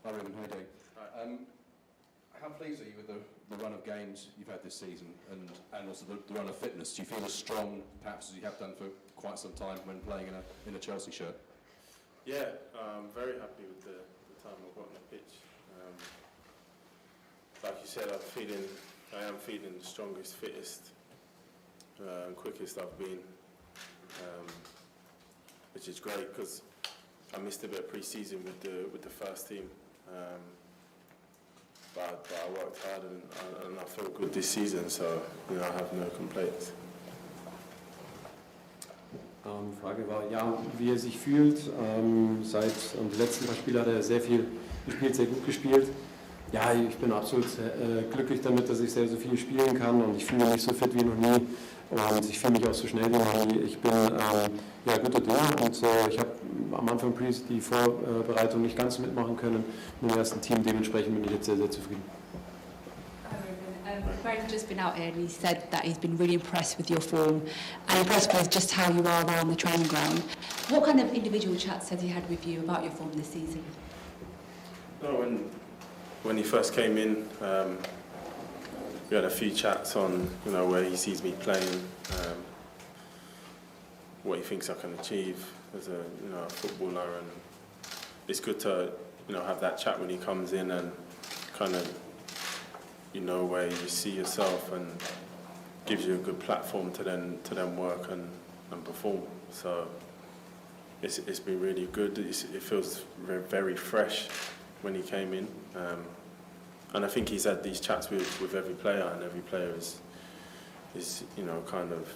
Hi Ruben, how are you doing? How pleased are you with the run of games you've had this season and also the run of fitness? Do you feel as strong perhaps as you have done for quite some time when playing in a Chelsea shirt? Yeah, I'm very happy with the time I've got on the pitch. Like you said, I am feeling the strongest, fittest and quickest I've been, which is great because I missed a bit of pre-season with the first team. But I worked hard and I feel good this season, so I have no complaints. Frage war, ja, wie er sich fühlt. Seit die letzten paar Spiele hat er sehr viel gespielt, sehr gut gespielt. Ja, ich bin absolut glücklich damit, dass ich sehr so viel spielen kann und ich fühle mich so fit wie noch nie und ich fühle mich auch so schnell wie noch nie. Ich bin guter Dinge und ich habe am Anfang die Vorbereitung nicht ganz mitmachen können mit dem ersten Team. Dementsprechend bin ich jetzt sehr, sehr zufrieden. Brandon's just been out here and he said that he's been really impressed with your form and impressed with just how you are around the training ground. What kind of individual chats has he had with you about your form this season? No, when he first came in, we had a few chats on where he sees me playing, what he thinks I can achieve as a footballer, and it's good to have that chat when he comes in and kind of where you see yourself and gives you a good platform to then work and perform. So it's been really good. It feels very, very fresh when he came in, and I think he's had these chats with every player, and every player is kind of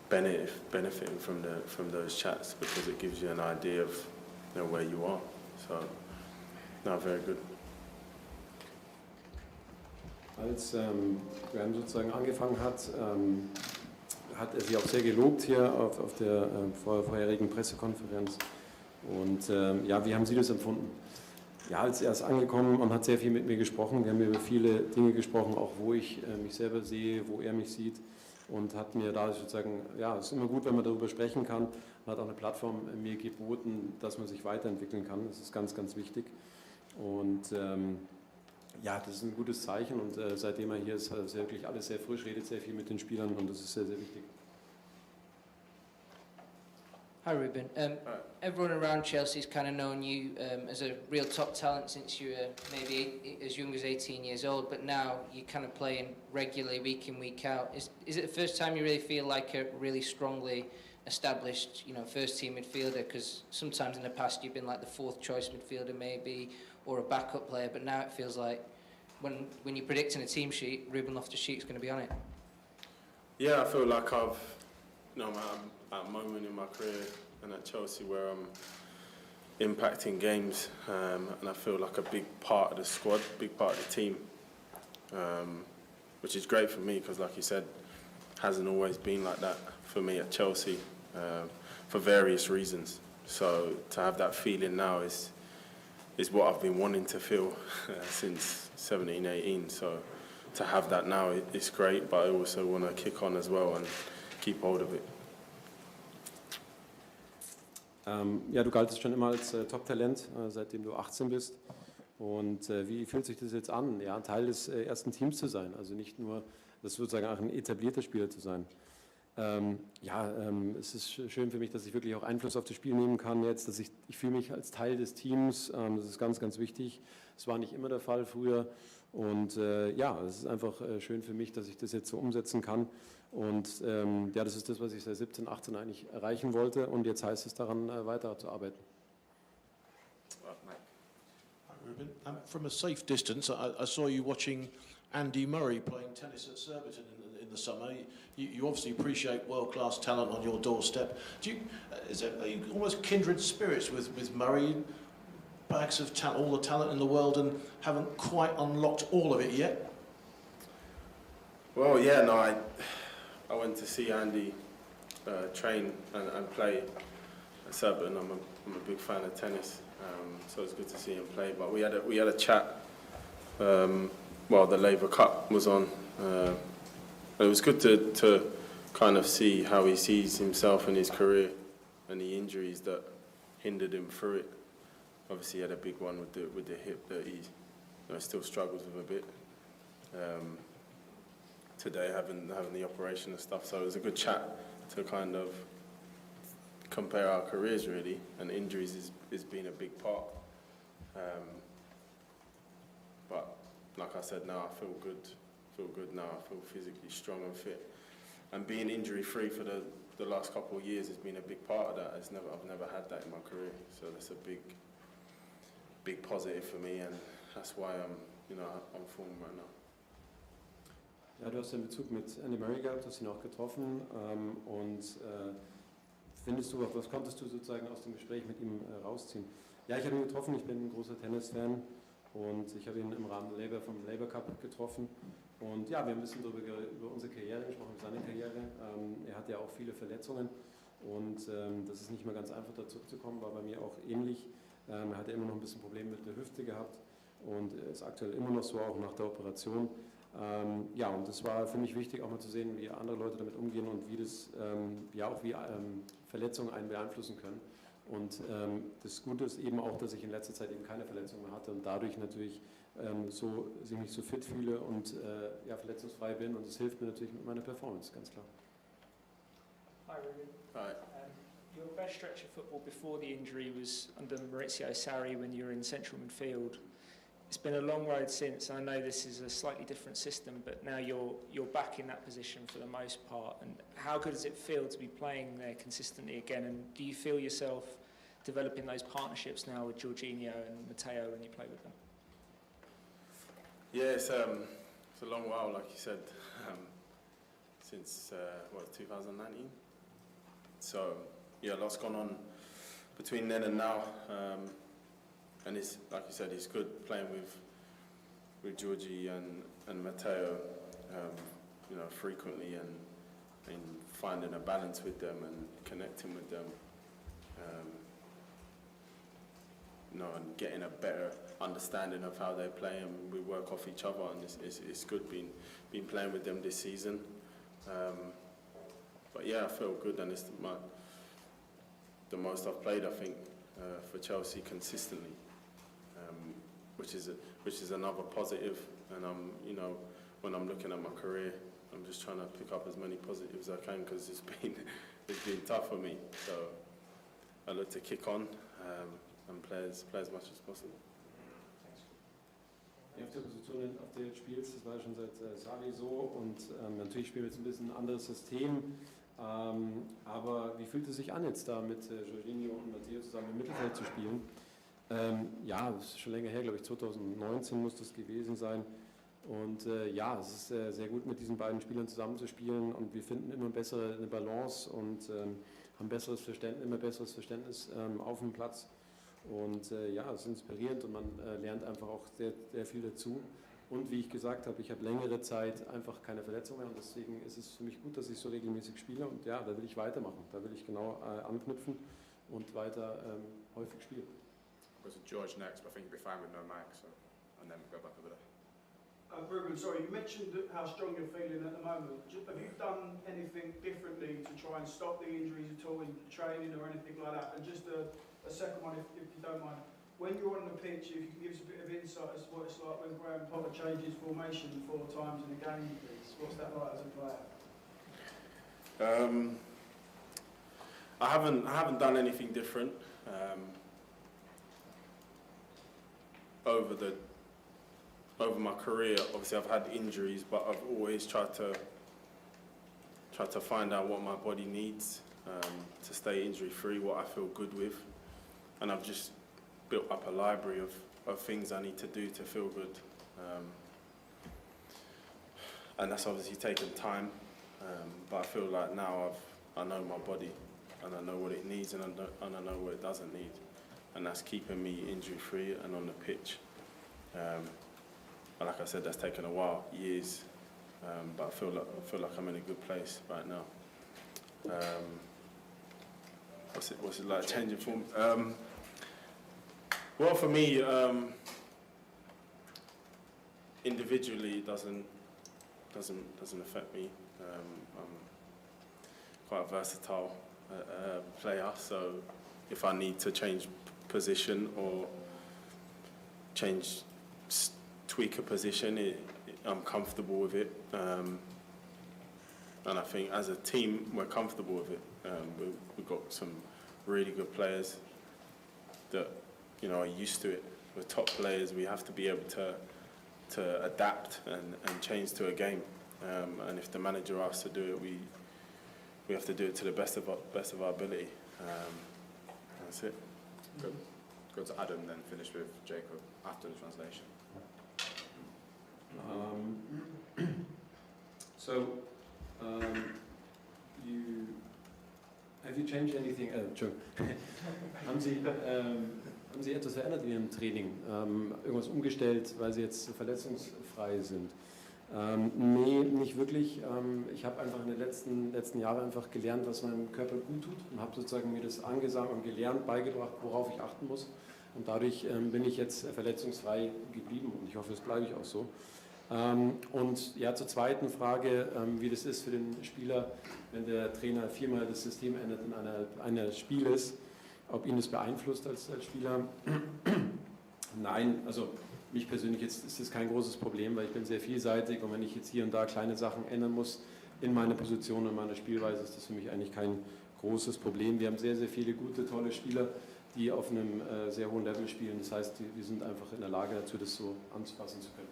benefiting from those chats because it gives you an idea of where you are. So no, very good. Als Graham sozusagen angefangen hat, hat er sie auch sehr gelobt hier auf der vorherigen Pressekonferenz. Und wie haben Sie das empfunden? Ja, als er ist angekommen und hat sehr viel mit mir gesprochen. Wir haben über viele Dinge gesprochen, auch wo ich mich selber sehe, wo er mich sieht. Und hat mir da sozusagen, es ist immer gut, wenn man darüber sprechen kann. Man hat auch eine Plattform mir geboten, dass man sich weiterentwickeln kann. Das ist ganz, ganz wichtig. Und das ist ein gutes Zeichen und seitdem er hier ist, ist wirklich alles sehr frisch, redet sehr viel mit den Spielern und das ist sehr, sehr wichtig. Hi Ruben. Everyone around Chelsea's kind of known you as a real top talent since you were maybe as young as 18 years old, but now you're kind of playing regularly week in, week out. Is it the first time you really feel like a really strongly established, first team midfielder? Because sometimes in the past you've been like the fourth choice midfielder maybe, or a backup player, but now it feels like when you're predicting a team sheet, Ruben Loftus-Cheek's going to be on it. Yeah, I feel like I'm at a moment in my career and at Chelsea where I'm impacting games, and I feel like a big part of the squad, big part of the team, which is great for me because, like you said, hasn't always been like that for me at Chelsea for various reasons. So to have that feeling now is what I've been wanting to feel since 17, 18. So to have that now, it's great, but I also want to kick on as well and keep hold of it. Du galtest schon immer als Top-Talent, seitdem du 18 bist. Und wie fühlt sich das jetzt an, Teil des ersten Teams zu sein? Also nicht nur, das sozusagen auch ein etablierter Spieler zu sein. Es ist schön für mich, dass ich wirklich auch Einfluss auf das Spiel nehmen kann jetzt, dass ich fühle mich als Teil des Teams, das ist ganz, ganz wichtig. Das war nicht immer der Fall früher und es ist einfach schön für mich, dass ich das jetzt so umsetzen kann und das ist das, was ich seit 17, 18 eigentlich erreichen wollte und jetzt heißt es daran, weiterzuarbeiten. Ruben, from a safe distance, I saw you watching Andy Murray playing tennis at Surbiton in the summer. You obviously appreciate world-class talent on your doorstep. Are you almost kindred spirits with Murray? Bags of talent, all the talent in the world, and haven't quite unlocked all of it yet? Well, yeah, no, I went to see Andy train and play at Surbiton. I'm a big fan of tennis, so it's good to see him play. But we had a chat while the Labour Cup was on. It was good to kind of see how he sees himself in his career and the injuries that hindered him through it. obviously he had a big one with the hip that he still struggles with a bit. Today having the operation and stuff, so it was a good chat to kind of compare our careers really, and injuries is been a big part. But like I said, now I feel good now. I feel physically strong and fit, and being injury free for the last couple of years has been a big part of that. I've never had that in my career, so that's a big positive for me, and that's why I'm on form right now. Ja, du hast den Bezug mit Andy Murray gehabt, hast ihn auch getroffen findest du, was konntest du sozusagen aus dem Gespräch mit ihm rausziehen? Ja, ich habe ihn getroffen, ich bin ein großer Tennis-Fan und ich habe ihn im Rahmen vom Labour Cup getroffen und ja, wir haben ein bisschen über unsere Karriere gesprochen, über seine Karriere. Er hat ja auch viele Verletzungen und das ist nicht mehr ganz einfach, da zurückzukommen, war bei mir auch ähnlich. Er hatte immer noch ein bisschen Probleme mit der Hüfte gehabt und ist aktuell immer noch so, auch nach der Operation. Ja, und es war für mich wichtig, auch mal zu sehen, wie andere Leute damit umgehen und wie das, wie Verletzungen einen beeinflussen können. Und das Gute ist eben auch, dass ich in letzter Zeit eben keine Verletzungen mehr hatte und dadurch natürlich mich so fit fühle und verletzungsfrei bin, und das hilft mir natürlich mit meiner Performance, ganz klar. Hi Ruben. Hi. Your best stretch of football before the injury was under Maurizio Sarri when you were in central midfield. It's been a long road since. I know this is a slightly different system, but now you're back in that position for the most part. And how good does it feel to be playing there consistently again? And do you feel yourself developing those partnerships now with Jorginho and Matteo when you play with them? Yeah, it's a long while, like you said, since 2019. So yeah, a lot's gone on between then and now. And it's, like you said, it's good playing with Georgie and Matteo, frequently and finding a balance with them and connecting with them, and getting a better understanding of how they play, and we work off each other, and it's good being playing with them this season. But yeah, I feel good, and it's the most I've played, I think, for Chelsea consistently. Which is another positive, and when I'm looking at my career, I'm just trying to pick up as many positives as I can, because it's been tough for me. So I look to kick on and play as much as possible. Ja, auf der Position, auf der du spielst, das war schon seit Sarri so, und natürlich spielen wir jetzt ein bisschen ein anderes System. Aber wie fühlt es sich an, jetzt da mit Jorginho und Matteo zusammen im Mittelfeld zu spielen? Ja, das ist schon länger her, glaube ich, 2019 muss das gewesen sein. Und ja, es ist sehr gut, mit diesen beiden Spielern zusammenzuspielen, und wir finden immer eine Balance und haben immer besseres Verständnis auf dem Platz. Und ja, es ist inspirierend, und man lernt einfach auch sehr, sehr viel dazu. Und wie ich gesagt habe, ich habe längere Zeit einfach keine Verletzung mehr, und deswegen ist es für mich gut, dass ich so regelmäßig spiele, und ja, da will ich weitermachen, da will ich genau anknüpfen und weiter häufig spielen. Goes to George next, but I think you'll be fine with no mic, so, and then go back over there. Ruben, sorry, you mentioned how strong you're feeling at the moment. Have you done anything differently to try and stop the injuries at all in training or anything like that? And just a second one, if you don't mind. When you're on the pitch, if you can give us a bit of insight as to what it's like when Graham Potter changes formation 4 times in a game, please. What's that like as a player? I haven't done anything different. Over my career, obviously I've had injuries, but I've always tried to find out what my body needs to stay injury free, what I feel good with, and I've just built up a library of things I need to do to feel good, and that's obviously taken time, but I feel like now I know my body, and I know what it needs, and I know what it doesn't need. And that's keeping me injury-free and on the pitch. And like I said, that's taken a while, years, but I feel like I'm in a good place right now. What's it like changing form? Well, for me, individually, it doesn't affect me. I'm quite a versatile player, so if I need to change position or tweak a position, I'm comfortable with it. And I think as a team, we're comfortable with it. We've got some really good players that, you know, are used to it. We're top players. We have to be able to adapt and change to a game. And if the manager asks to do it, we have to do it to the best of our ability. That's it. Good. Go to Adam, then finish with Jacob after the translation. Have you changed anything? Haben Sie etwas verändert in Ihrem Training? Irgendwas umgestellt, weil Sie jetzt verletzungsfrei sind? Nee, nicht wirklich. Ich habe einfach in den letzten Jahren einfach gelernt, was meinem Körper gut tut und habe sozusagen mir das angesammelt und gelernt, beigebracht, worauf ich achten muss. Und dadurch bin ich jetzt verletzungsfrei geblieben und ich hoffe, das bleibe ich auch so. Und ja, zur zweiten Frage, wie das ist für den Spieler, wenn der Trainer viermal das System ändert in einer Spieles, ob ihn das beeinflusst als Spieler? Nein, also mich persönlich jetzt ist das kein großes Problem, weil ich bin sehr vielseitig und wenn ich jetzt hier und da kleine Sachen ändern muss in meiner Position, in meiner Spielweise, ist das für mich eigentlich kein großes Problem. Wir haben sehr, sehr viele gute, tolle Spieler, die auf einem sehr hohen Level spielen. Das heißt, wir sind einfach in der Lage dazu, das so anzupassen zu können.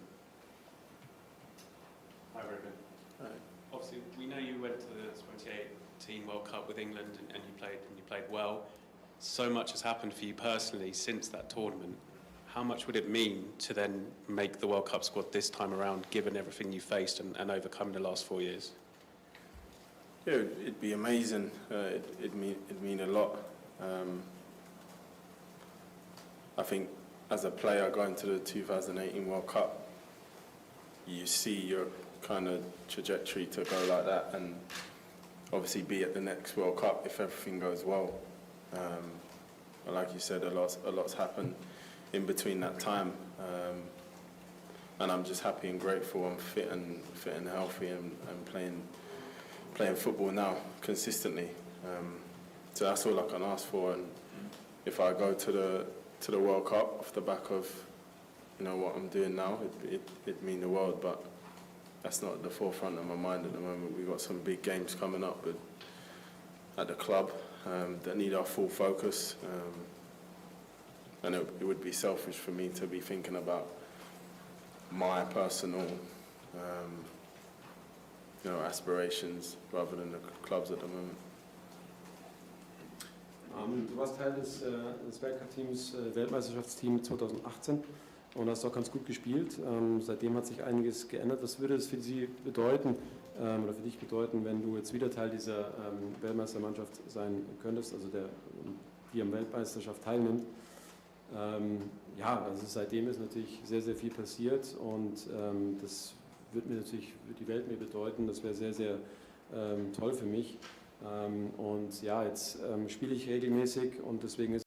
Hi, Ruben. Hi. Obviously, we know you went to the 2018 World Cup with England and you played well. So much has happened for you personally since that tournament. How much would it mean to then make the World Cup squad this time around, given everything you faced and overcome the last 4 years? Yeah, it'd be amazing. It'd mean a lot. I think as a player going to the 2018 World Cup, you see your kind of trajectory to go like that and obviously be at the next World Cup if everything goes well. Like you said, a lot's happened in between that time, and I'm just happy and grateful. I'm fit and healthy and playing football now consistently. So that's all I can ask for. And if I go to the World Cup off the back of, you know, what I'm doing now, it'd mean the world. But that's not at the forefront of my mind at the moment. We've got some big games coming up at the club that need our full focus. And it would be selfish for me to be thinking about my personal, aspirations rather than the clubs at the moment. Du warst Teil des Weltcup-Teams, Weltmeisterschaftsteam 2018 und hast auch ganz gut gespielt. Seitdem hat sich einiges geändert. Was würde es für Sie bedeuten oder für dich bedeuten, wenn du jetzt wieder Teil dieser Weltmeistermannschaft sein könntest, also die am Weltmeisterschaft teilnimmt? Also seitdem ist natürlich sehr, sehr viel passiert und das wird die Welt mir bedeuten. Das wäre sehr, sehr toll für mich. Und ja, jetzt spiele ich regelmäßig und deswegen ist